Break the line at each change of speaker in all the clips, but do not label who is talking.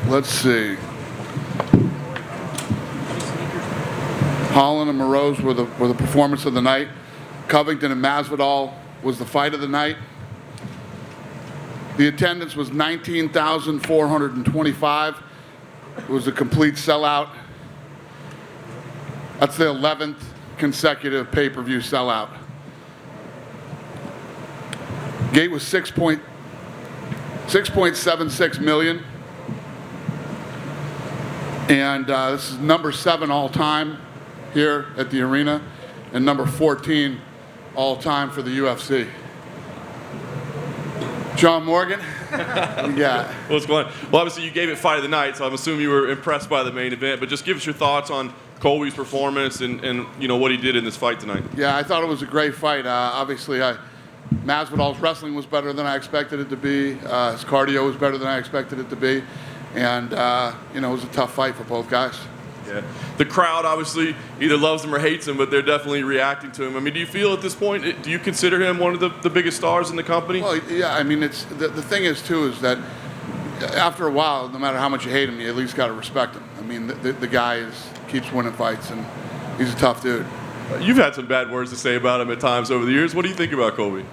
Let's see. Holland and Moroz were the performance of the night. Covington and Masvidal was the fight of the night. The attendance was 19,425. It was a complete sellout. That's the 11th consecutive pay-per-view sellout. Gate was 6.76 million. And this is number 7 all-time here at the arena, and number 14 all-time for the UFC. John Morgan? Yeah.
What's going on? Well, obviously you gave it fight of the night, so I'm assuming you were impressed by the main event, but just give us your thoughts on Colby's performance and you know what he did in this fight tonight.
Yeah, I thought it was a great fight. Obviously, Masvidal's wrestling was better than I expected it to be. His cardio was better than I expected it to be. And, you know, it was a tough fight for both guys.
Yeah. The crowd obviously either loves him or hates him, but they're definitely reacting to him. I mean, do you feel at this point, do you consider him one of the biggest stars in the company?
Well, yeah, I mean, it's the thing is, too, is that after a while, no matter how much you hate him, you at least got to respect him. I mean, the guy keeps winning fights, and he's a tough dude.
You've had some bad words to say about him at times over the years. What do you think about Colby?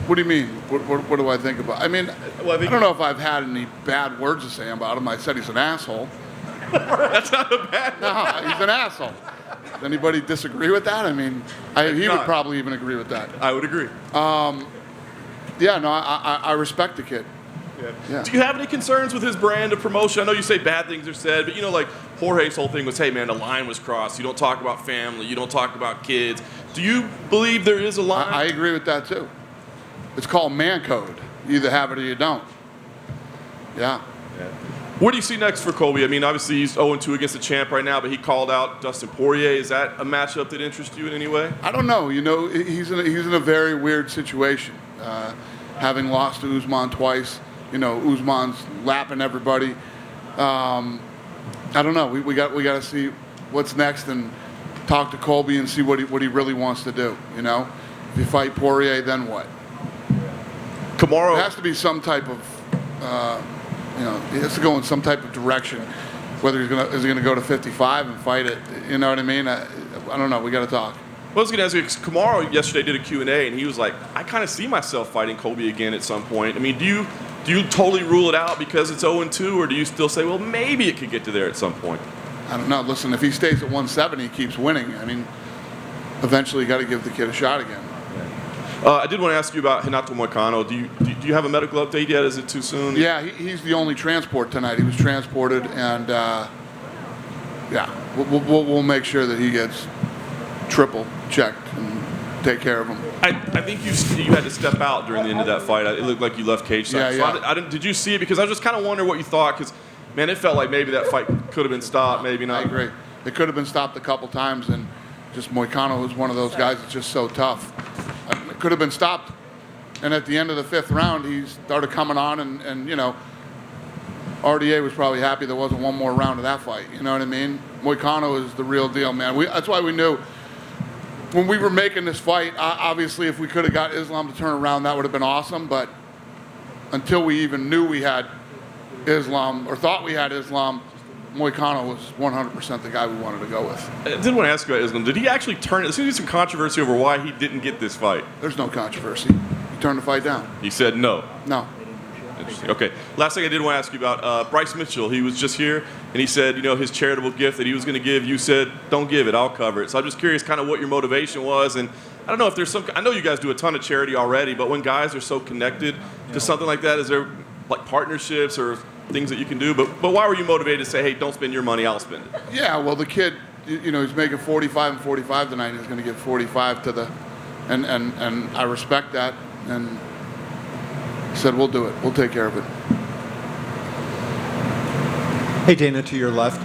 What do you mean? What do I think about? I mean, I don't know if I've had any bad words to say about him. I said he's an asshole.
That's not a bad word.
No, he's an asshole. Does anybody disagree with that? I mean, he would probably even agree with that.
I would agree.
Yeah, no, I respect the kid.
Yeah. Do you have any concerns with his brand of promotion? I know you say bad things are said, but you know, like Jorge's whole thing was, hey man, the line was crossed. You don't talk about family. You don't talk about kids. Do you believe there is a line?
I agree with that too. It's called man code. You either have it or you don't. Yeah.
What do you see next for Colby? I mean, obviously he's 0-2 against the champ right now, but he called out Dustin Poirier. Is that a matchup that interests you in any way?
I don't know. You know, he's in a very weird situation. Having lost to Usman twice, you know, Usman's lapping everybody. I don't know. We got to see what's next and talk to Colby and see what he really wants to do. You know, if you fight Poirier, then what?
Kamaru.
There has to be some type of, you know, he has to go in some type of direction. Whether is he gonna go to 55 and fight it? You know what I mean? I don't know. We got to talk.
Well, I was going to ask you, Kamaru yesterday did a Q&A, and he was like, I kind of see myself fighting Colby again at some point. I mean, do you totally rule it out because it's 0-2, or do you still say, well, maybe it could get to there at some point?
I don't know. Listen, if he stays at 170, he keeps winning. I mean, eventually you got to give the kid a shot again.
I did want to ask you about Renato Moicano. Do you have a medical update yet? Is it too soon?
Yeah, he's the only transport tonight. He was transported, and yeah, we'll make sure that he gets triple checked and take care of him.
I think you had to step out during the end of that fight. It looked like you left cage side.
Yeah,
so I didn't. Did you see it? Because I was just kind of wondering what you thought. Because man, it felt like maybe that fight could have been stopped. Maybe not.
I agree. It could have been stopped a couple times, and just Moicano was one of those guys that's just so tough. It could have been stopped, and at the end of the 5th round, he started coming on, and you know, RDA was probably happy there wasn't one more round of that fight. You know what I mean? Moicano is the real deal, man. That's why we knew when we were making this fight. Obviously, if we could have got Islam to turn around, that would have been awesome. But until we even knew we had Islam or thought we had Islam, Moicano was 100% the guy we wanted to go with.
I did want to ask you about Islam. Did he actually turn it? There seems to be some controversy over why he didn't get this fight.
There's no controversy. He turned the fight down.
He said no.
No.
Interesting. Okay. Last thing I did want to ask you about Bryce Mitchell. He was just here, and he said, you know, his charitable gift that he was going to give, you said, don't give it, I'll cover it. So I'm just curious kind of what your motivation was. And I don't know if there's some, I know you guys do a ton of charity already, but when guys are so connected to something like that, is there like partnerships or things that you can do? But why were you motivated to say, hey, don't spend your money, I'll spend it?
Yeah, well, the kid, you know, he's making 45 and 45 tonight. He's going to give 45 to the, and I respect that. And he said, we'll do it. We'll take care of it.
Hey, Dana, to your left.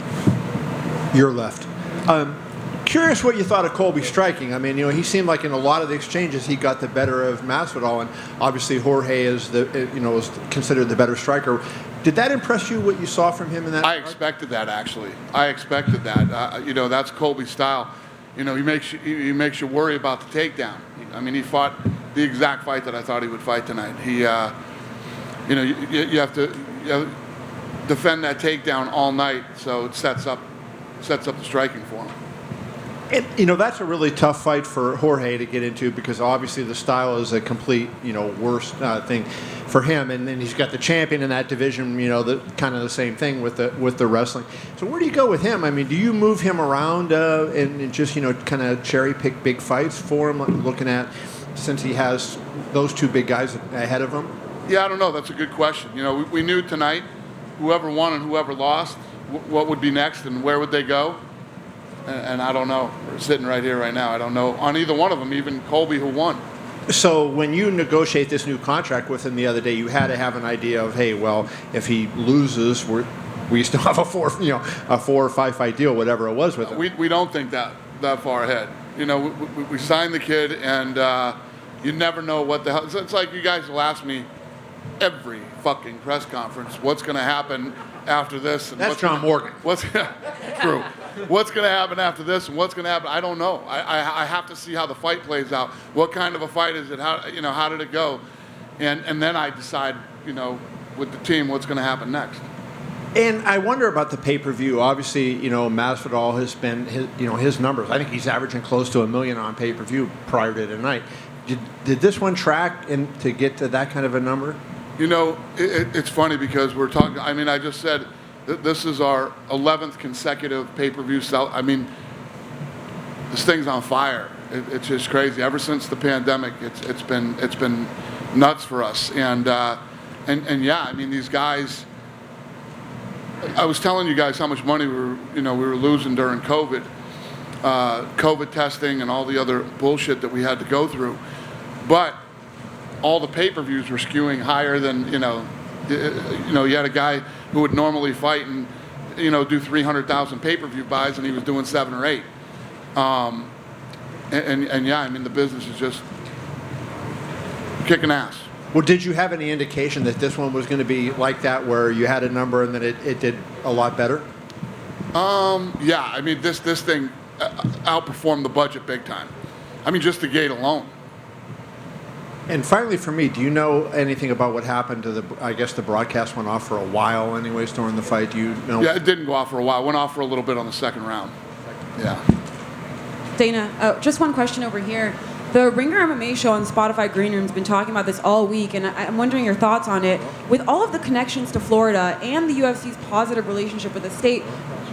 Your left. Curious what you thought of Colby striking. I mean, you know, he seemed like in a lot of the exchanges he got the better of Masvidal, and obviously Jorge is is considered the better striker. Did that impress you, what you saw from him in that?
I expected that, actually. I expected that. You know, that's Colby's style. You know, he makes you worry about the takedown. I mean, he fought the exact fight that I thought he would fight tonight. you have to defend that takedown all night, so it sets up the striking for him.
And, that's a really tough fight for Jorge to get into because obviously the style is a complete, worse thing for him. And then he's got the champion in that division, the kind of the same thing with the wrestling. So where do you go with him? I mean, do you move him around and just, kind of cherry pick big fights for him, looking at since he has those two big guys ahead of him?
Yeah, I don't know. That's a good question. We knew tonight whoever won and whoever lost, what would be next and where would they go. And I don't know. We're sitting right here right now. I don't know on either one of them, even Colby who won.
So when you negotiate this new contract with him the other day, you had to have an idea of, hey, well, if he loses, we still have a 4 or 5 fight deal, whatever it was with him.
We don't think that far ahead. We signed the kid, and you never know what the hell. It's like you guys will ask me every fucking press conference, what's going to happen after this? And
That's John Morgan.
True. What's going to happen after this and what's going to happen? I don't know. I have to see how the fight plays out. What kind of a fight is it? How did it go? And then I decide, with the team, what's going to happen next.
And I wonder about the pay-per-view. Obviously, Masvidal has been his numbers. I think he's averaging close to $1 million on pay-per-view prior to tonight. Did this one track to get to that kind of a number?
It's funny because we're talking. I mean, I just said that this is our 11th consecutive pay-per-view sell. I mean, this thing's on fire. It's just crazy. Ever since the pandemic, it's been nuts for us. And yeah, I mean, these guys. I was telling you guys how much money we were losing during COVID, COVID testing, and all the other bullshit that we had to go through, but all the pay-per-views were skewing higher than you had a guy who would normally fight and do 300,000 pay-per-view buys, and he was doing 7 or 8. And yeah, I mean the business is just kicking ass.
Well, did you have any indication that this one was going to be like that, where you had a number and then it did a lot better?
Yeah, I mean this thing outperformed the budget big time. I mean just the gate alone.
And finally, for me, do you know anything about what happened to I guess the broadcast went off for a while anyways during the fight. Do you know?
Yeah, it didn't go off for a while. It went off for a little bit on the second round. Yeah.
Dana, just one question over here. The Ringer MMA show on Spotify Green Room's been talking about this all week, and I'm wondering your thoughts on it. With all of the connections to Florida and the UFC's positive relationship with the state,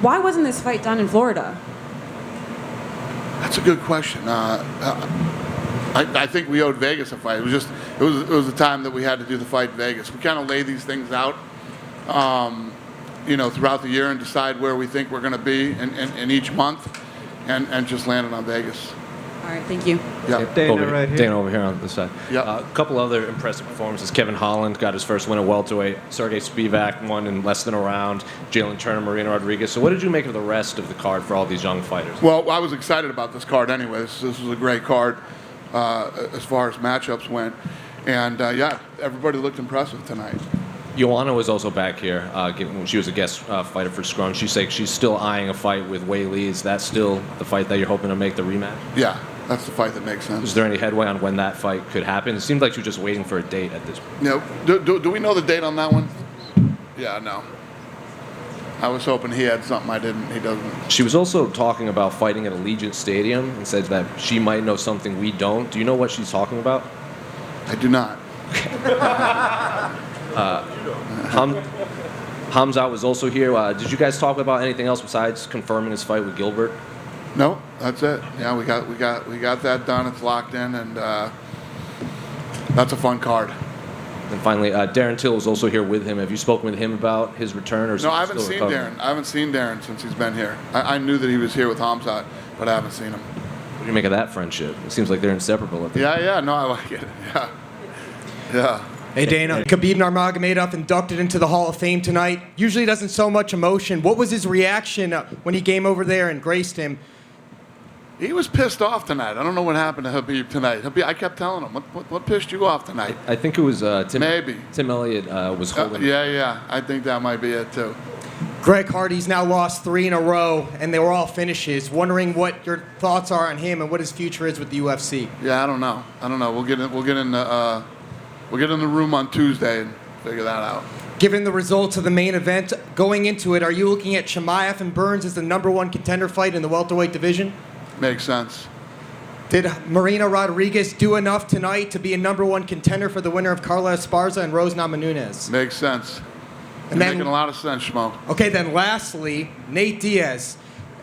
why wasn't this fight done in Florida?
That's a good question. I think we owed Vegas a fight. It was the time that we had to do the fight in Vegas. We kind of lay these things out, throughout the year and decide where we think we're going to be in each month, and just landed on Vegas.
All right, thank you.
Yeah.
Dana over here on this side.
Yeah.
A couple other impressive performances. Kevin Holland got his first win at welterweight. Sergey Spivak won in less than a round. Jalen Turner, Marina Rodriguez. So what did you make of the rest of the card for all these young fighters?
Well, I was excited about this card anyway. This was a great card as far as matchups went. And, yeah, everybody looked impressive tonight.
Joanna was also back here. She was a guest fighter for Scrum. She's saying she's still eyeing a fight with Wei Lee. Is that still the fight that you're hoping to make the rematch?
Yeah, that's the fight that makes sense.
Is there any headway on when that fight could happen? It seemed like she was just waiting for a date at this point.
Do we know the date on that one? Yeah, no. I was hoping he had something I didn't. He doesn't.
She was also talking about fighting at Allegiant Stadium and said that she might know something we don't. Do you know what she's talking about?
I do not.
Hamzat was also here. Did you guys talk about anything else besides confirming his fight with Gilbert?
No, that's it. Yeah, we got that done. It's locked in, and that's a fun card.
And finally, Darren Till was also here with him. Have you spoken with him about his return? Or
no, I haven't seen Darren. I haven't seen Darren since he's been here. I knew that he was here with Hamzat, but I haven't seen him.
What do you make of that friendship? It seems like they're inseparable.
Yeah. No, I like it. Yeah.
Hey, Dana. Khabib Nurmagomedov inducted into the Hall of Fame tonight. Usually doesn't show much emotion. What was his reaction when he came over there and graced him?
He was pissed off tonight. I don't know what happened to Khabib tonight. I kept telling him, what pissed you off tonight?
I think it was Tim.
Maybe.
Tim Elliott was holding.
Yeah. I think that might be it, too.
Greg Hardy's now lost 3 in a row, and they were all finishes. Wondering what your thoughts are on him and what his future is with the UFC.
Yeah, I don't know. We'll get in the room on Tuesday and figure that out.
Given the results of the main event, going into it, are you looking at Chimaev and Burns as the #1 contender fight in the welterweight division?
Makes sense.
Did Marina Rodriguez do enough tonight to be a #1 contender for the winner of Carla Esparza and Rose Namajunas?
Makes sense.
And
You're
then-
making a lot of sense, Schmo.
Okay, then lastly, Nate Diaz.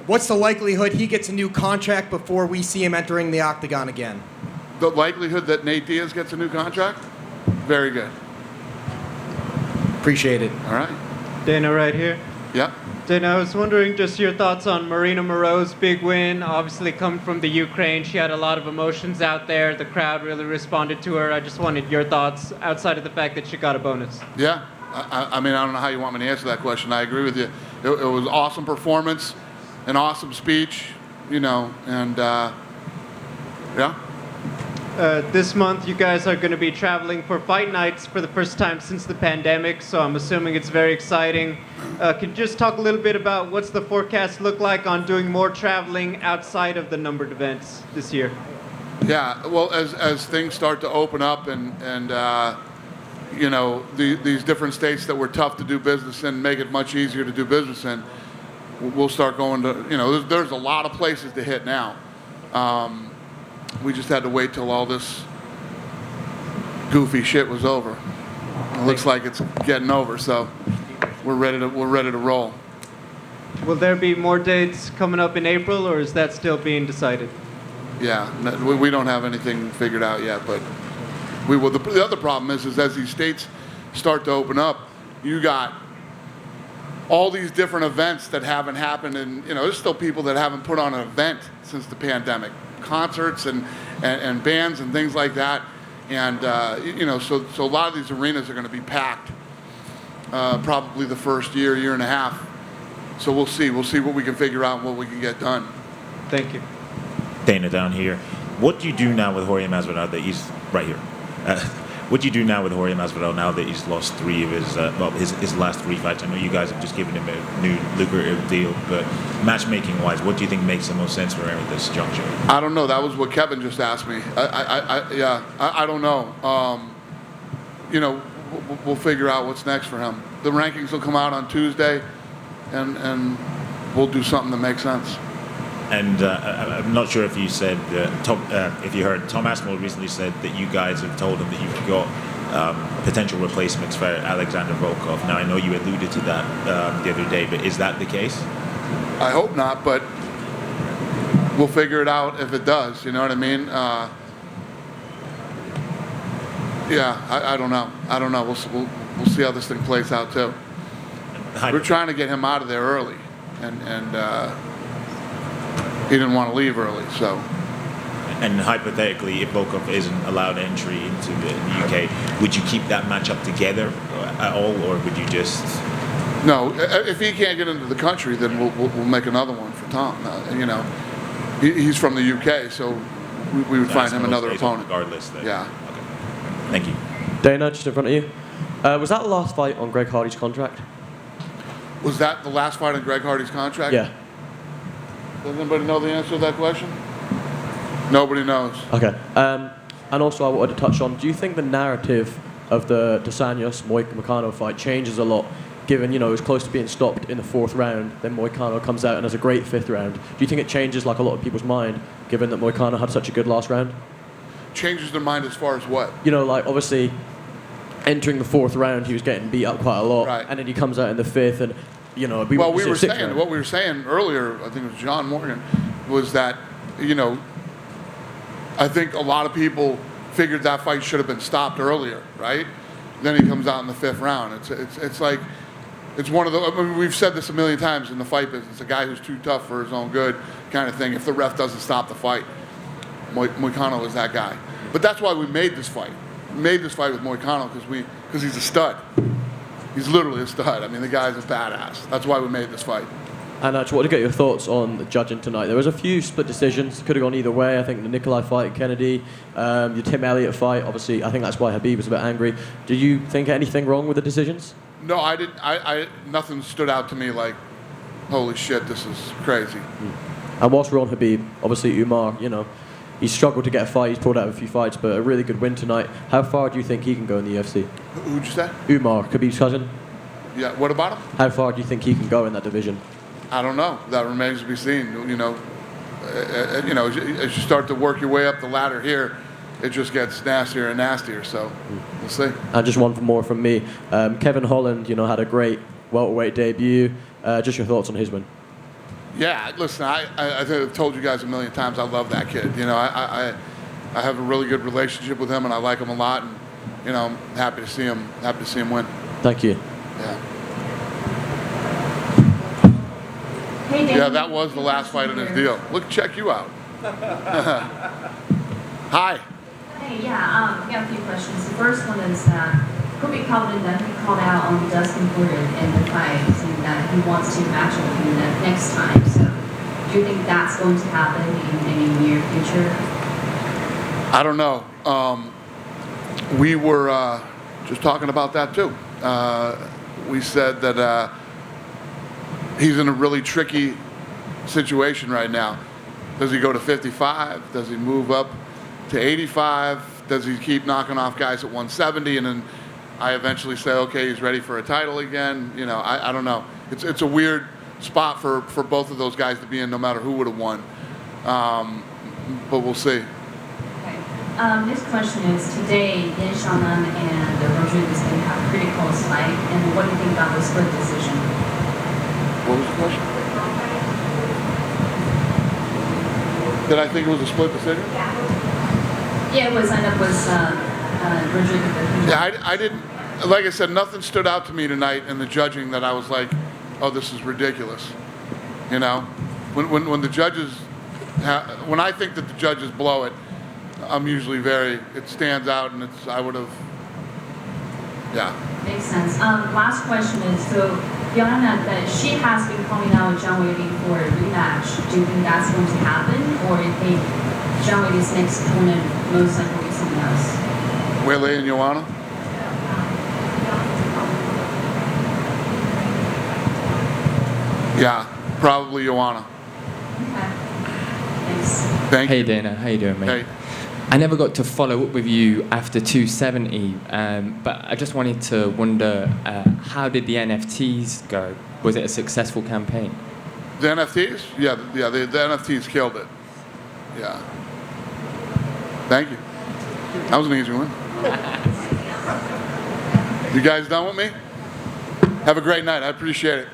What's the likelihood he gets a new contract before we see him entering the octagon again?
The likelihood that Nate Diaz gets a new contract? Very good.
Appreciate it.
All right.
Dana right here.
Yep.
Dana, I was wondering just your thoughts on Marina Moreau's big win. Obviously, coming from the Ukraine, she had a lot of emotions out there. The crowd really responded to her. I just wanted your thoughts outside of the fact that she got a bonus.
Yeah. I mean, I don't know how you want me to answer that question. I agree with you. It was awesome performance, an awesome speech, and yeah.
This month, you guys are going to be traveling for fight nights for the first time since the pandemic, so I'm assuming it's very exciting. Could you just talk a little bit about what's the forecast look like on doing more traveling outside of the numbered events this year?
Yeah, well, as things start to open up and these different states that were tough to do business in make it much easier to do business in, we'll start going to, there's a lot of places to hit now. We just had to wait till all this goofy shit was over. It looks like it's getting over, so we're ready to roll.
Will there be more dates coming up in April, or is that still being decided?
Yeah, we don't have anything figured out yet, but we will. The other problem is as these states start to open up, you got all these different events that haven't happened, and there's still people that haven't put on an event since the pandemic, concerts and bands and things like that, and so a lot of these arenas are going to be packed, probably the first year and a half. So we'll see what we can figure out and what we can get done.
Thank you.
Dana down here. What do you do now with Jorge Masvidal that he's right here? What do you do now with Jorge Masvidal now that he's lost 3 of his last 3 fights? I know you guys have just given him a new lucrative deal, but matchmaking-wise, what do you think makes the most sense for him at this juncture?
I don't know. That was what Kevin just asked me. I don't know. We'll figure out what's next for him. The rankings will come out on Tuesday, and we'll do something that makes sense.
And I'm not sure if you said, if you heard, Tom Aspinall recently said that you guys have told him that you've got potential replacements for Alexander Volkov. Now, I know you alluded to that the other day, but is that the case?
I hope not, but we'll figure it out if it does. You know what I mean? I don't know. We'll see how this thing plays out too. We're trying to get him out of there early, and he didn't want to leave early, so.
And hypothetically, if Volkov isn't allowed entry into the UK, would you keep that matchup together at all, or would you just?
No, if he can't get into the country, then we'll make another one for Tom. He's from the UK, so we would find him another opponent.
Regardless. Then.
Yeah.
Okay. Thank you.
Dana, just in front of you. Was that the last fight on Greg Hardy's contract?
Was that the last fight on Greg Hardy's contract?
Yeah.
Does anybody know the answer to that question? Nobody knows.
Okay. And also, I wanted to touch on, do you think the narrative of the Dos Anjos Moicano fight changes a lot, given, it was close to being stopped in the 4th round, then Moicano comes out and has a great 5th round. Do you think it changes, like, a lot of people's mind, given that Moicano had such a good last round?
Changes their mind as far as what?
Obviously, entering the 4th round, he was getting beat up quite a lot,
right.
And then he comes out in the 5th, and, what we were saying earlier, I think it was John Morgan, was that,
I think a lot of people figured that fight should have been stopped earlier, right? Then he comes out in the 5th round. It's like, it's one of the, we've said this a million times in the fight business, a guy who's too tough for his own good kind of thing. If the ref doesn't stop the fight, Moicano is that guy. But that's why we made this fight. We made this fight with Moicano because he's a stud. He's literally a stud. I mean, the guy's a badass. That's why we made this fight.
And I just wanted to get your thoughts on the judging tonight. There was a few split decisions. Could have gone either way. I think the Nikolai fight, Kennedy, the Tim Elliott fight, obviously, I think that's why Khabib was a bit angry. Did you think anything wrong with the decisions?
No, I didn't. Nothing stood out to me like, holy shit, this is crazy.
And whilst we're on Khabib, obviously Umar, he struggled to get a fight. He's pulled out of a few fights, but a really good win tonight. How far do you think he can go in the UFC?
Who'd you say?
Umar, Khabib's cousin.
Yeah. What about him?
How far do you think he can go in that division?
I don't know. That remains to be seen. As you start to work your way up the ladder here, it just gets nastier and nastier. So we'll see.
And just one more from me. Kevin Holland, had a great welterweight debut. Just your thoughts on his win.
Yeah, listen, I think I've told you guys a million times I love that kid. I have a really good relationship with him, and I like him a lot. And I'm happy to see him win.
Thank you.
Yeah.
Hey, Dan.
Yeah, that was the last fight in his deal. Check you out. Hi.
Hey, yeah, we got a few questions. The first one is Kobe Covington, that he called out on Dustin Poirier in the fight, saying that he wants to match up with you next time. So, do you think that's going to happen in any near future?
I don't know. We were just talking about that too. We said that he's in a really tricky situation right now. Does he go to 55? Does he move up to 85? Does he keep knocking off guys at 170? And then I eventually say, okay, he's ready for a title again. I don't know. It's a weird spot for both of those guys to be in, no matter who would have won. But we'll see.
Okay. Next question is, today, Yan Xiaonan and Rodriguez going to have a pretty close fight. And what do you think about the split decision?
What was the question? Did I think it was a split decision?
Yeah, it was. End up was Rodriguez.
Yeah, I didn't. Like I said, nothing stood out to me tonight in the judging that I was like, oh, this is ridiculous. When the judges, when I think that the judges blow it, I'm usually it stands out, and I would have, yeah.
Makes sense. Last question is, so Joanna, that she has been calling out John Whaley for a rematch. Do you think that's going to happen, or do you think John Whaley's next opponent most likely will be someone else?
Whaley and Joanna? Yeah, probably Joanna.
Okay. Thanks.
Thank
Hey
you.
Dana, how you doing, mate?
Hey.
I never got to follow up with you after 270, but I just wanted to wonder, how did the NFTs go? Was it a successful campaign?
The NFTs? Yeah, the NFTs killed it. Yeah. Thank you. That was an easy one. You guys done with me? Have a great night. I appreciate it.